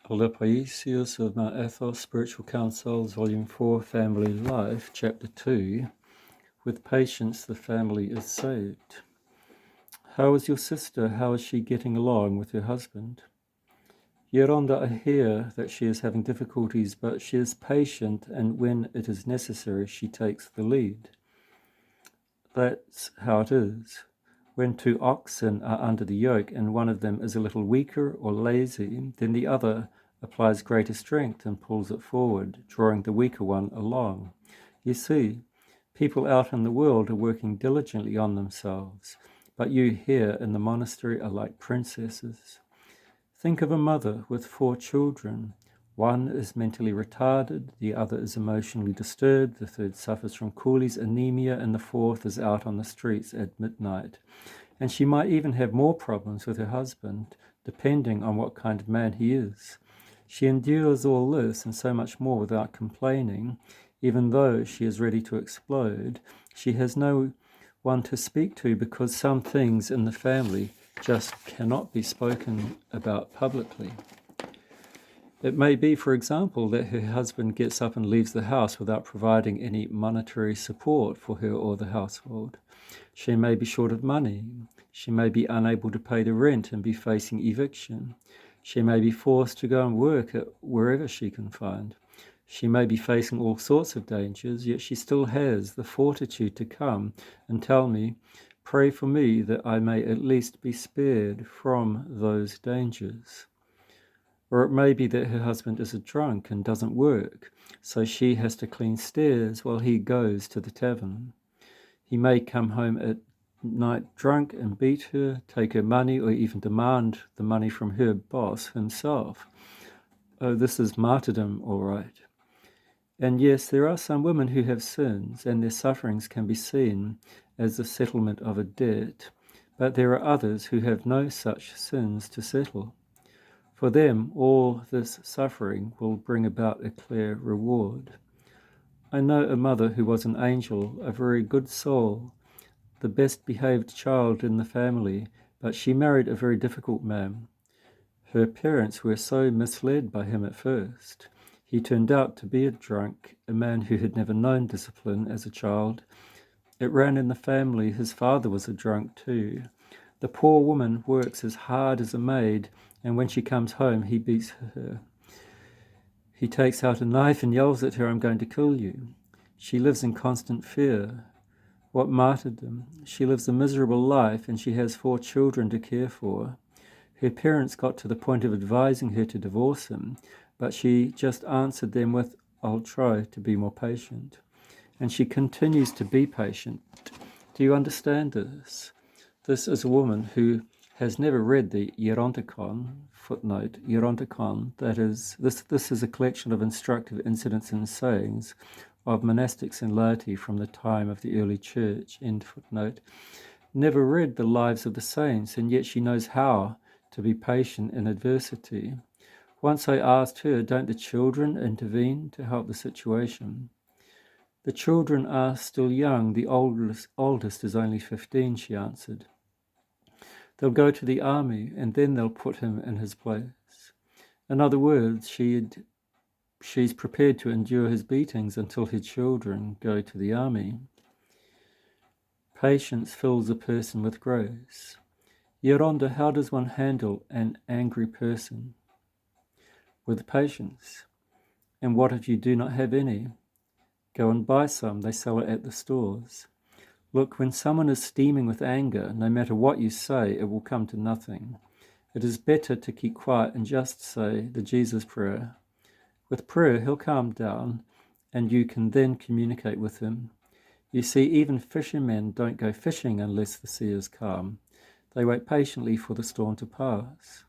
Le Paisios of Mount Athos, Spiritual Counsels, Volume 4, Family Life, Chapter 2. With patience, the family is saved. How is your sister? How is she getting along with her husband? Yeronda, I hear that she is having difficulties, but she is patient, and when it is necessary, she takes the lead. That's how it is. When two oxen are under the yoke and one of them is a little weaker or lazy, then the other applies greater strength and pulls it forward, drawing the weaker one along. You see, people out in the world are working diligently on themselves, but you here in the monastery are like princesses. Think of a mother with 4 children. One is mentally retarded, the other is emotionally disturbed, the third suffers from coolies, anemia, and the fourth is out on the streets at midnight. And she might even have more problems with her husband, depending on what kind of man he is. She endures all this and so much more without complaining. Even though she is ready to explode, she has no one to speak to because some things in the family just cannot be spoken about publicly. It may be, for example, that her husband gets up and leaves the house without providing any monetary support for her or the household. She may be short of money. She may be unable to pay the rent and be facing eviction. She may be forced to go and work at wherever she can find. She may be facing all sorts of dangers, yet she still has the fortitude to come and tell me, "Pray for me that I may at least be spared from those dangers." Or it may be that her husband is a drunk and doesn't work, so she has to clean stairs while he goes to the tavern. He may come home at night drunk and beat her, take her money, or even demand the money from her boss himself. Oh, this is martyrdom, all right. And yes, there are some women who have sins, and their sufferings can be seen as the settlement of a debt, but there are others who have no such sins to settle. For them, all this suffering will bring about a clear reward. I know a mother who was an angel, a very good soul, the best behaved child in the family, but she married a very difficult man. Her parents were so misled by him at first. He turned out to be a drunk, a man who had never known discipline as a child. It ran in the family. His father was a drunk too. The poor woman works as hard as a maid, and when she comes home, he beats her. He takes out a knife and yells at her, "I'm going to kill you." She lives in constant fear. What martyrdom. She lives a miserable life, and she has 4 children to care for. Her parents got to the point of advising her to divorce him, but she just answered them with, "I'll try to be more patient." And she continues to be patient. Do you understand this? This is a woman who has never read the Geronticon, footnote, Geronticon, that is, this is a collection of instructive incidents and sayings of monastics and laity from the time of the early church, end footnote. Never read the lives of the saints, and yet she knows how to be patient in adversity. Once I asked her, don't the children intervene to help the situation? The children are still young. The oldest is only 15, she answered. They'll go to the army, and then they'll put him in his place. In other words, she's prepared to endure his beatings until her children go to the army. Patience fills a person with grace. Yeronda, how does one handle an angry person? With patience. And what if you do not have any? Go and buy some. They sell it at the stores. Look, when someone is steaming with anger, no matter what you say, it will come to nothing. It is better to keep quiet and just say the Jesus prayer. With prayer, he'll calm down, and you can then communicate with him. You see, even fishermen don't go fishing unless the sea is calm. They wait patiently for the storm to pass.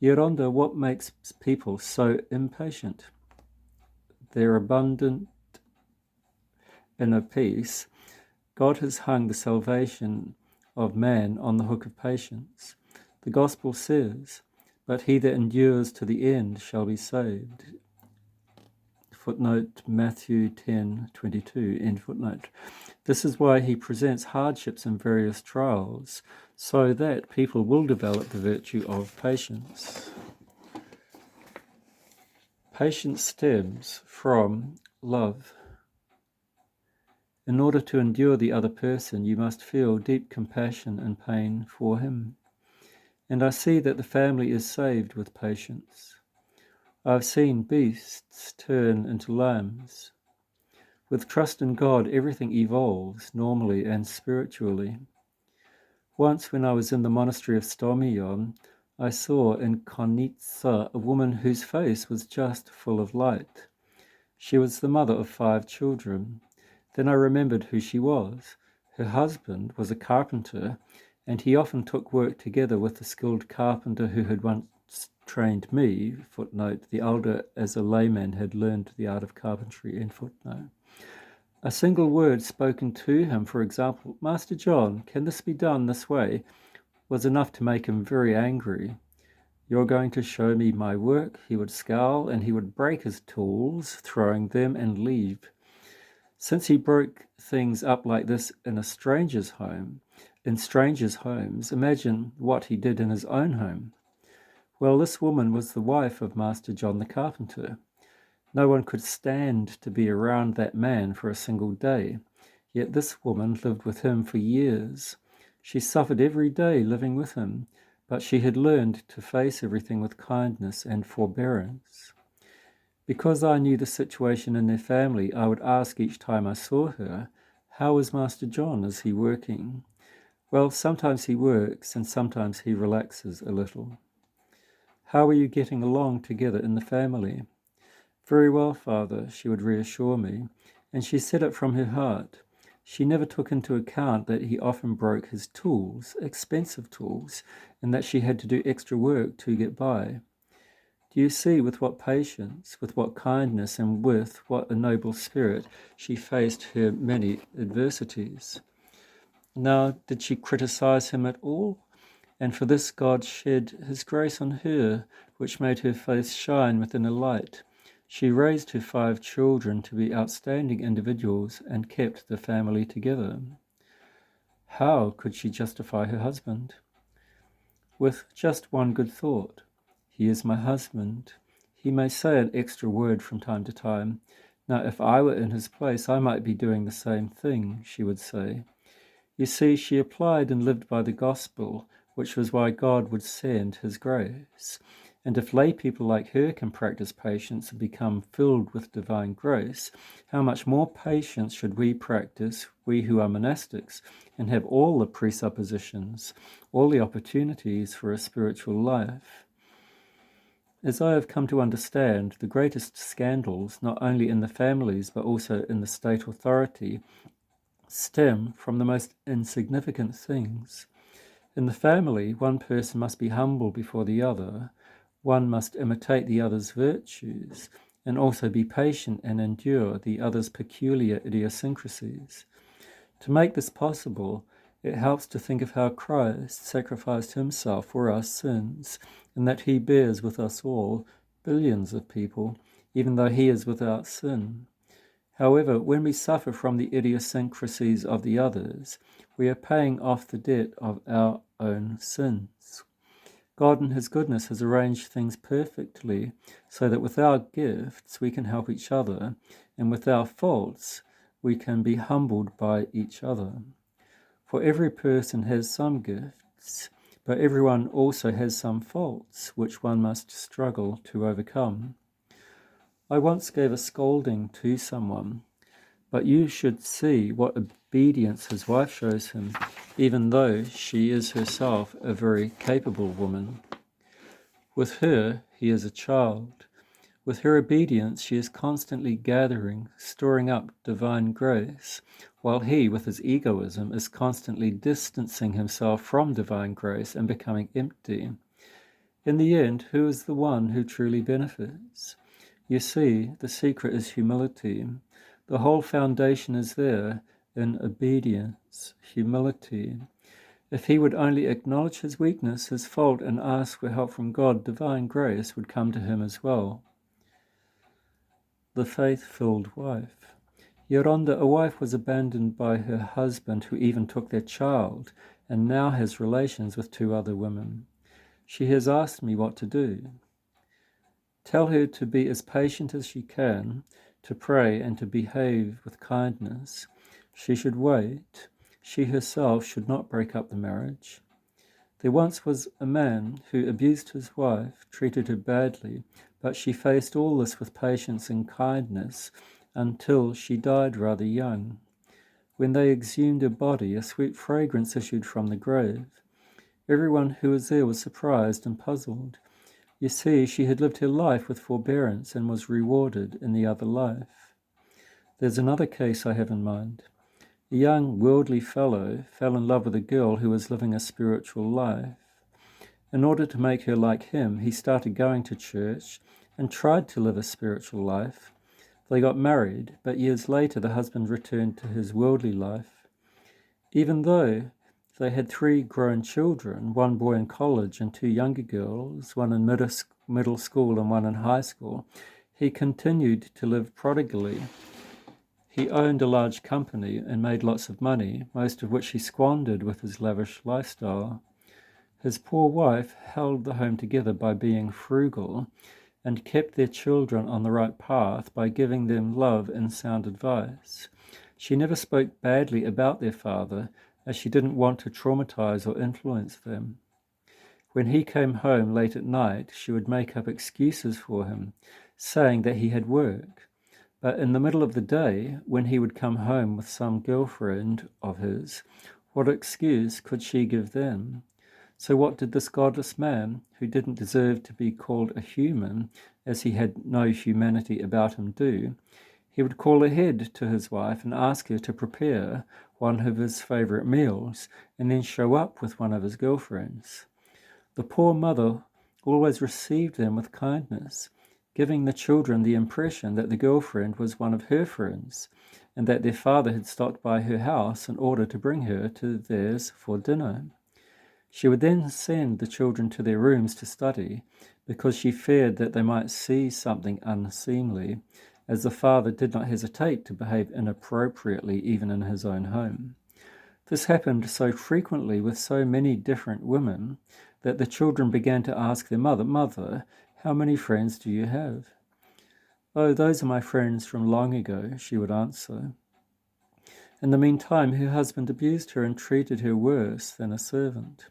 Yeronda, what makes people so impatient? Their abundant inner peace. God has hung the salvation of man on the hook of patience. The gospel says, "But he that endures to the end shall be saved." Footnote Matthew 10:22, end footnote. This is why he presents hardships and various trials, so that people will develop the virtue of patience. Patience stems from love. In order to endure the other person, you must feel deep compassion and pain for him. And I see that the family is saved with patience. I've seen beasts turn into lambs. With trust in God, everything evolves normally and spiritually. Once when I was in the monastery of Stomion, I saw in Konitsa a woman whose face was just full of light. She was the mother of 5 children. Then I remembered who she was. Her husband was a carpenter, and he often took work together with the skilled carpenter who had once trained me, footnote, the elder as a layman had learned the art of carpentry, end footnote. A single word spoken to him, for example, "Master John, can this be done this way?" was enough to make him very angry. "You're going to show me my work?" He would scowl, and he would break his tools, throwing them, and leave. Since he broke things up like this in strangers' homes, imagine what he did in his own home. Well, this woman was the wife of Master John the carpenter. No one could stand to be around that man for a single day, yet this woman lived with him for years. She suffered every day living with him, but she had learned to face everything with kindness and forbearance. Because I knew the situation in their family, I would ask each time I saw her, "How is Master John? Is he working?" Well, sometimes he works and sometimes he relaxes a little. "How are you getting along together in the family?" "Very well, Father," she would reassure me, and she said it from her heart. She never took into account that he often broke his tools, expensive tools, and that she had to do extra work to get by. Do you see with what patience, with what kindness, and with what a noble spirit she faced her many adversities? Now, did she criticize him at all? And for this God shed his grace on her, which made her face shine within a light. She raised her 5 children to be outstanding individuals and kept the family together. How could she justify her husband? With just one good thought. He is my husband. He may say an extra word from time to time. Now, if I were in his place, I might be doing the same thing, she would say. You see, she applied and lived by the gospel, which was why God would send his grace. And if lay people like her can practice patience and become filled with divine grace, how much more patience should we practice, we who are monastics, and have all the presuppositions, all the opportunities for a spiritual life? As I have come to understand, the greatest scandals, not only in the families but also in the state authority, stem from the most insignificant things. In the family, one person must be humble before the other, one must imitate the other's virtues, and also be patient and endure the other's peculiar idiosyncrasies. To make this possible, it helps to think of how Christ sacrificed himself for our sins, and that he bears with us all, billions of people, even though he is without sin. However, when we suffer from the idiosyncrasies of the others, we are paying off the debt of our own sins. God in his goodness has arranged things perfectly so that with our gifts we can help each other, and with our faults we can be humbled by each other. For every person has some gifts, but everyone also has some faults which one must struggle to overcome. I once gave a scolding to someone, but you should see what obedience his wife shows him, even though she is herself a very capable woman. With her, he is a child. With her obedience, she is constantly gathering, storing up divine grace, while he, with his egoism, is constantly distancing himself from divine grace and becoming empty. In the end, who is the one who truly benefits? You see, the secret is humility. The whole foundation is there in obedience, humility. If he would only acknowledge his weakness, his fault, and ask for help from God, divine grace would come to him as well. The faith-filled wife. Yoronda, a wife was abandoned by her husband, who even took their child, and now has relations with 2 other women. She has asked me what to do. Tell her to be as patient as she can, to pray and to behave with kindness. She should wait. She herself should not break up the marriage. There once was a man who abused his wife, treated her badly, but she faced all this with patience and kindness until she died rather young. When they exhumed her body, a sweet fragrance issued from the grave. Everyone who was there was surprised and puzzled. You see, she had lived her life with forbearance and was rewarded in the other life. There's another case I have in mind. A young worldly fellow fell in love with a girl who was living a spiritual life. In order to make her like him, he started going to church and tried to live a spiritual life. They got married, but years later the husband returned to his worldly life. Even though they had 3 grown children, 1 boy in college and 2 younger girls, 1 in middle school and 1 in high school, he continued to live prodigally. He owned a large company and made lots of money, most of which he squandered with his lavish lifestyle. His poor wife held the home together by being frugal and kept their children on the right path by giving them love and sound advice. She never spoke badly about their father, as she didn't want to traumatize or influence them. When he came home late at night, she would make up excuses for him, saying that he had work. But in the middle of the day, when he would come home with some girlfriend of his, what excuse could she give them? So what did this godless man, who didn't deserve to be called a human, as he had no humanity about him, do? He would call ahead to his wife and ask her to prepare one of his favorite meals, and then show up with one of his girlfriends. The poor mother always received them with kindness, giving the children the impression that the girlfriend was one of her friends, and that their father had stopped by her house in order to bring her to theirs for dinner. She would then send the children to their rooms to study, because she feared that they might see something unseemly, as the father did not hesitate to behave inappropriately even in his own home. This happened so frequently with so many different women that the children began to ask their mother, "Mother, how many friends do you have?" "Oh, those are my friends from long ago," she would answer. In the meantime, her husband abused her and treated her worse than a servant.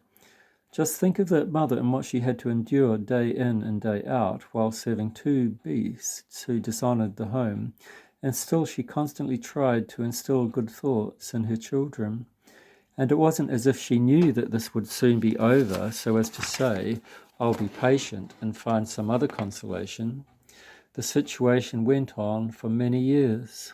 Just think of that mother and what she had to endure day in and day out while serving 2 beasts who dishonored the home, and still she constantly tried to instill good thoughts in her children. And it wasn't as if she knew that this would soon be over, so as to say, "I'll be patient and find some other consolation." The situation went on for many years.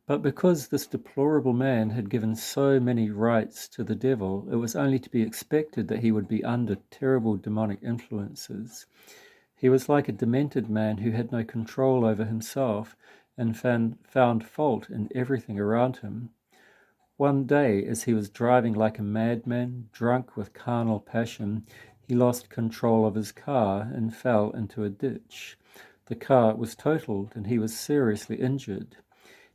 But because this deplorable man had given so many rights to the devil, it was only to be expected that he would be under terrible demonic influences. He was like a demented man who had no control over himself and found fault in everything around him. One day, as he was driving like a madman, drunk with carnal passion, he lost control of his car and fell into a ditch. The car was totaled and he was seriously injured.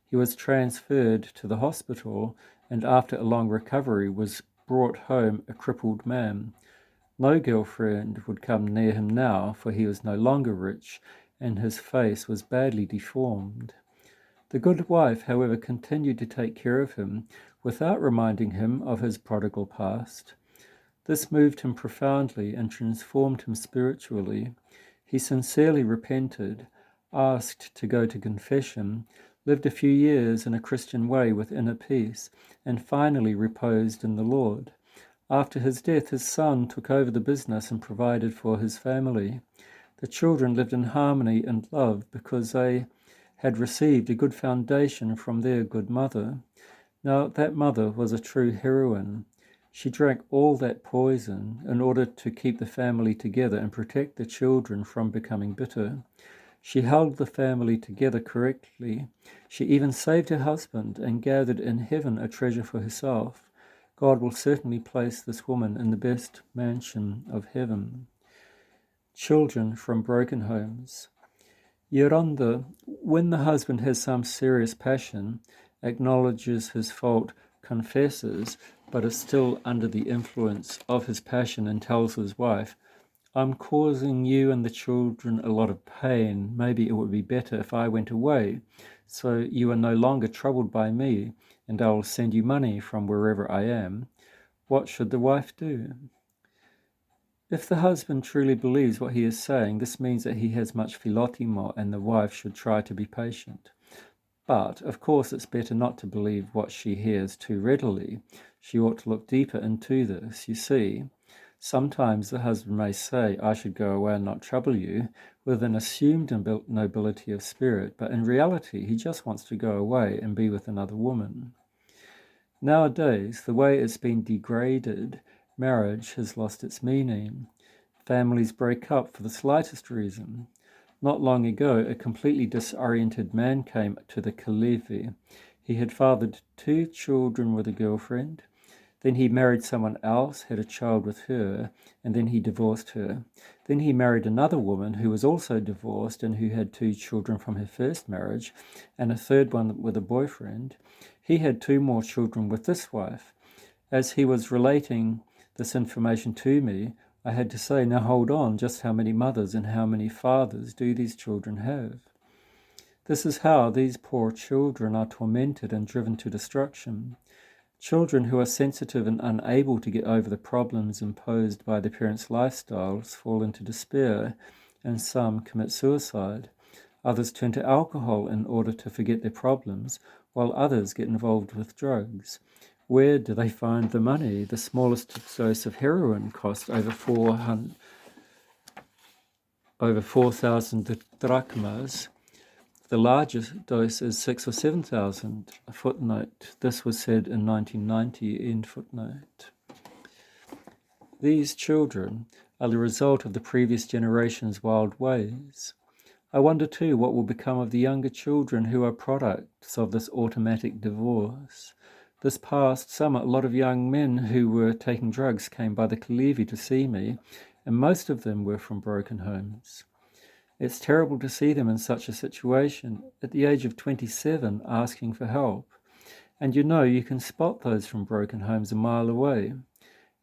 He was transferred to the hospital and after a long recovery was brought home a crippled man. No girlfriend would come near him now, for he was no longer rich and his face was badly deformed. The good wife, however, continued to take care of him without reminding him of his prodigal past. This moved him profoundly and transformed him spiritually. He sincerely repented, asked to go to confession, lived a few years in a Christian way with inner peace, and finally reposed in the Lord. After his death, his son took over the business and provided for his family. The children lived in harmony and love because they had received a good foundation from their good mother. Now, that mother was a true heroine. She drank all that poison in order to keep the family together and protect the children from becoming bitter. She held the family together correctly. She even saved her husband and gathered in heaven a treasure for herself. God will certainly place this woman in the best mansion of heaven. Children from broken homes. Yeronda, when the husband has some serious passion, acknowledges his fault, confesses, but is still under the influence of his passion and tells his wife, I'm causing you and the children a lot of pain. Maybe it would be better if I went away, so you are no longer troubled by me, and I will send you money from wherever I am. What should the wife do? If the husband truly believes what he is saying, this means that he has much philotimo, and the wife should try to be patient. But, of course, it's better not to believe what she hears too readily. She ought to look deeper into this. You see, sometimes the husband may say, I should go away and not trouble you, with an assumed nobility of spirit, but in reality, he just wants to go away and be with another woman. Nowadays, the way it's been degraded, marriage has lost its meaning. Families break up for the slightest reason. Not long ago, a completely disoriented man came to the Kalevi. He had fathered 2 children with a girlfriend. Then he married someone else, had a child with her, and then he divorced her. Then he married another woman who was also divorced and who had 2 children from her first marriage, and a third one with a boyfriend. He had 2 more children with this wife. As he was relating this information to me, I had to say, now hold on, just how many mothers and how many fathers do these children have? This is how these poor children are tormented and driven to destruction. Children who are sensitive and unable to get over the problems imposed by their parents' lifestyles fall into despair, and some commit suicide. Others turn to alcohol in order to forget their problems, while others get involved with drugs. Where do they find the money? The smallest dose of heroin costs over 4,000 drachmas. The largest dose is 6 or 7,000. A footnote. This was said in 1990. End footnote. These children are the result of the previous generation's wild ways. I wonder too what will become of the younger children who are products of this automatic divorce. This past summer, a lot of young men who were taking drugs came by the Kalevi to see me, and most of them were from broken homes. It's terrible to see them in such a situation, at the age of 27, asking for help. And you can spot those from broken homes a mile away.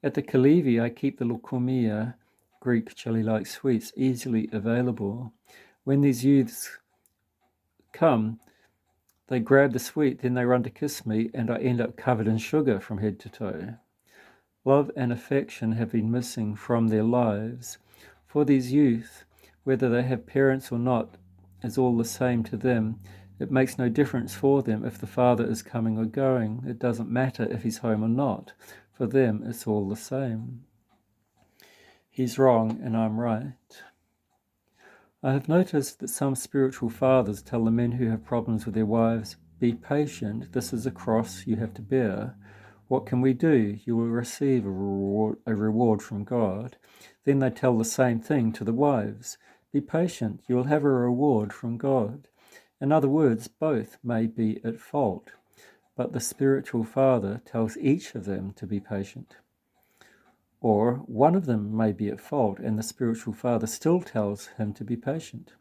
At the Kalevi, I keep the lokomia, Greek jelly-like sweets, easily available. When these youths come, they grab the sweet, then they run to kiss me, and I end up covered in sugar from head to toe. Love and affection have been missing from their lives. For these youth, whether they have parents or not, is all the same to them. It makes no difference for them if the father is coming or going. It doesn't matter if he's home or not. For them, it's all the same. He's wrong and I'm right. I have noticed that some spiritual fathers tell the men who have problems with their wives, be patient, this is a cross you have to bear. What can we do? You will receive a reward from God. Then they tell the same thing to the wives. Be patient, you will have a reward from God. In other words, both may be at fault, but the spiritual father tells each of them to be patient. Or one of them may be at fault and the spiritual father still tells him to be patient.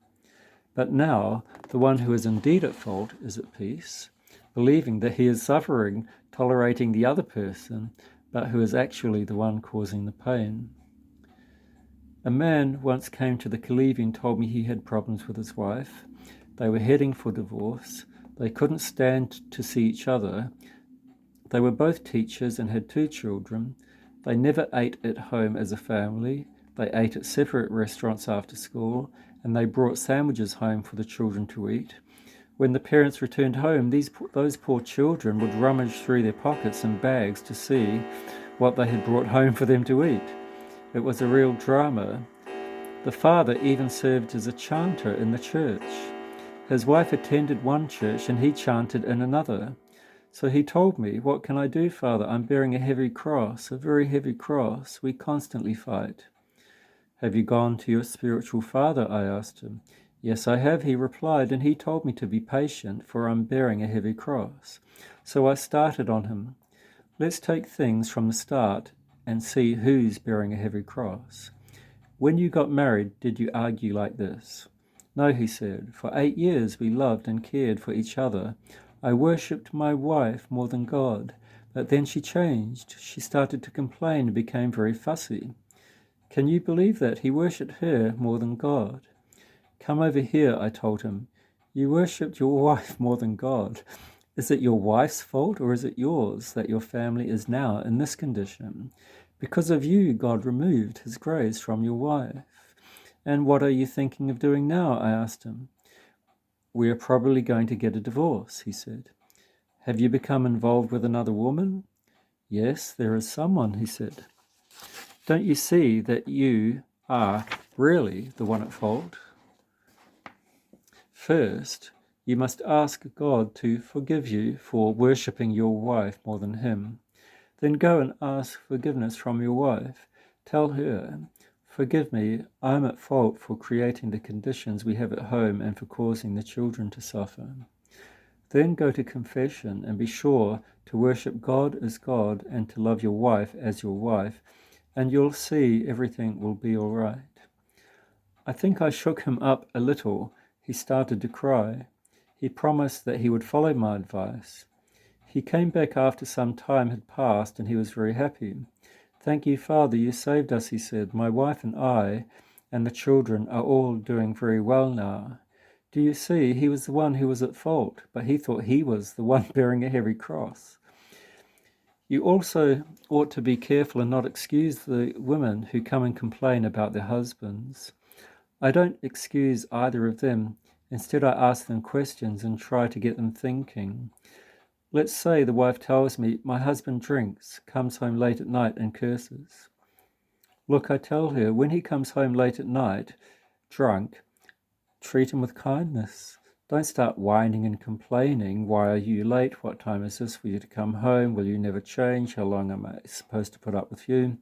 But now the one who is indeed at fault is at peace, believing that he is suffering, tolerating the other person, but who is actually the one causing the pain. A man once came to the Kalevi and told me he had problems with his wife. They were heading for divorce. They couldn't stand to see each other. They were both teachers and had 2 children. They never ate at home as a family. They ate at separate restaurants after school, and they brought sandwiches home for the children to eat. When the parents returned home, those poor children would rummage through their pockets and bags to see what they had brought home for them to eat. It was a real drama. The father even served as a chanter in the church. His wife attended one church and he chanted in another. So he told me, what can I do, Father? I'm bearing a heavy cross, a very heavy cross. We constantly fight. Have you gone to your spiritual father? I asked him. Yes, I have, he replied, and he told me to be patient, for I'm bearing a heavy cross. So I started on him. Let's take things from the start and see who's bearing a heavy cross. When you got married, did you argue like this? No, he said. For 8 years we loved and cared for each other. I worshipped my wife more than God, but then she changed. She started to complain and became very fussy. Can you believe that? He worshipped her more than God. Come over here, I told him. You worshipped your wife more than God. Is it your wife's fault or is it yours that your family is now in this condition? Because of you, God removed his grace from your wife. And what are you thinking of doing now? I asked him. We are probably going to get a divorce, he said. Have you become involved with another woman? Yes, there is someone, he said. Don't you see that you are really the one at fault? First, you must ask God to forgive you for worshipping your wife more than him. Then go and ask forgiveness from your wife. Tell her, forgive me, I am at fault for creating the conditions we have at home and for causing the children to suffer. Then go to confession and be sure to worship God as God and to love your wife as your wife, and you'll see everything will be all right. I think I shook him up a little. He started to cry. He promised that he would follow my advice. He came back after some time had passed and he was very happy. Thank you, Father, you saved us, he said. My wife and I and the children are all doing very well now. Do you see, he was the one who was at fault, but he thought he was the one bearing a heavy cross. You also ought to be careful and not excuse the women who come and complain about their husbands. I don't excuse either of them. Instead, I ask them questions and try to get them thinking. Let's say the wife tells me, my husband drinks, comes home late at night and curses. Look, I tell her, when he comes home late at night, drunk, treat him with kindness. Don't start whining and complaining. Why are you late? What time is this for you to come home? Will you never change? How long am I supposed to put up with you?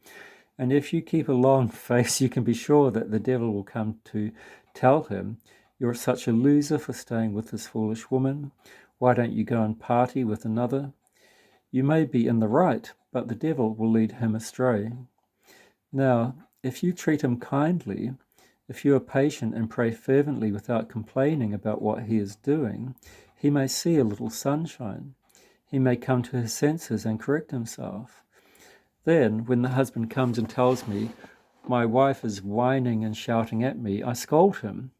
And if you keep a long face, you can be sure that the devil will come to tell him, you're such a loser for staying with this foolish woman. Why don't you go and party with another? You may be in the right, but the devil will lead him astray. Now, if you treat him kindly, if you are patient and pray fervently without complaining about what he is doing, he may see a little sunshine. He may come to his senses and correct himself. Then, when the husband comes and tells me, my wife is whining and shouting at me, I scold him.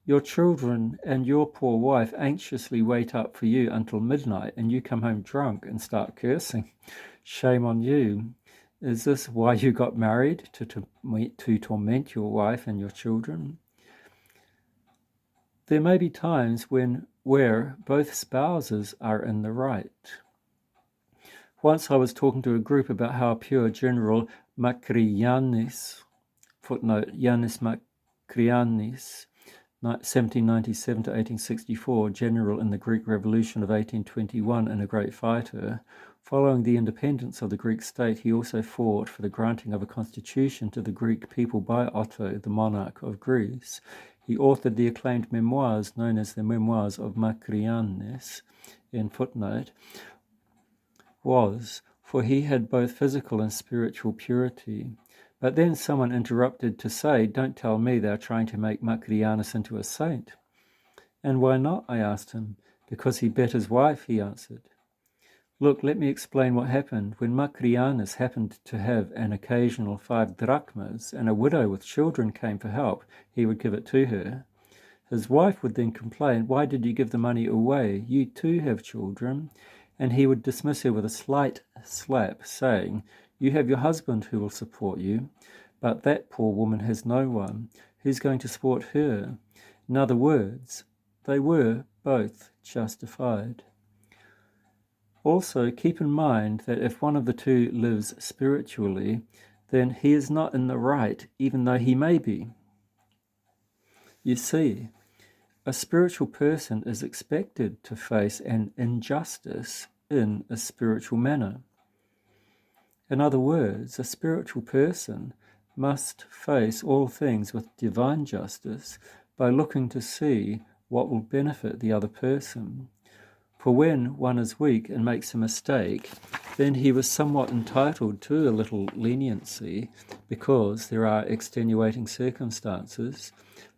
Your children and your poor wife anxiously wait up for you until midnight, and you come home drunk and start cursing. Shame on you. Is this why you got married, to torment your wife and your children? There may be times where both spouses are in the right. Once I was talking to a group about how pure General Makrianis, footnote, Yanis Makrianis, 1797 to 1864, general in the Greek Revolution of 1821 and a great fighter. Following the independence of the Greek state, he also fought for the granting of a constitution to the Greek people by Otto, the monarch of Greece. He authored the acclaimed memoirs known as the Memoirs of Makrianis, in footnote, for he had both physical and spiritual purity. But then someone interrupted to say, don't tell me they're trying to make Makrianis into a saint. And why not? I asked him. Because he bet his wife, he answered. Look, let me explain what happened. When Makrianis happened to have an occasional 5 drachmas and a widow with children came for help, he would give it to her. His wife would then complain, why did you give the money away? You too have children. And he would dismiss her with a slight slap, saying, you have your husband who will support you, but that poor woman has no one. Who's going to support her? In other words, they were both justified. Also, keep in mind that if one of the two lives spiritually, then he is not in the right, even though he may be. You see, a spiritual person is expected to face an injustice in a spiritual manner. In other words, a spiritual person must face all things with divine justice by looking to see what will benefit the other person. For when one is weak and makes a mistake, then he was somewhat entitled to a little leniency because there are extenuating circumstances.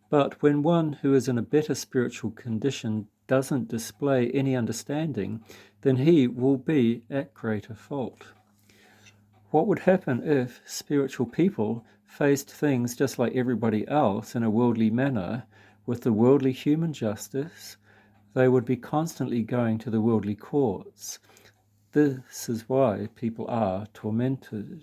But when one who is in a better spiritual condition doesn't display any understanding, then he will be at greater fault. What would happen if spiritual people faced things just like everybody else in a worldly manner, with the worldly human justice, they would be constantly going to the worldly courts. This is why people are tormented.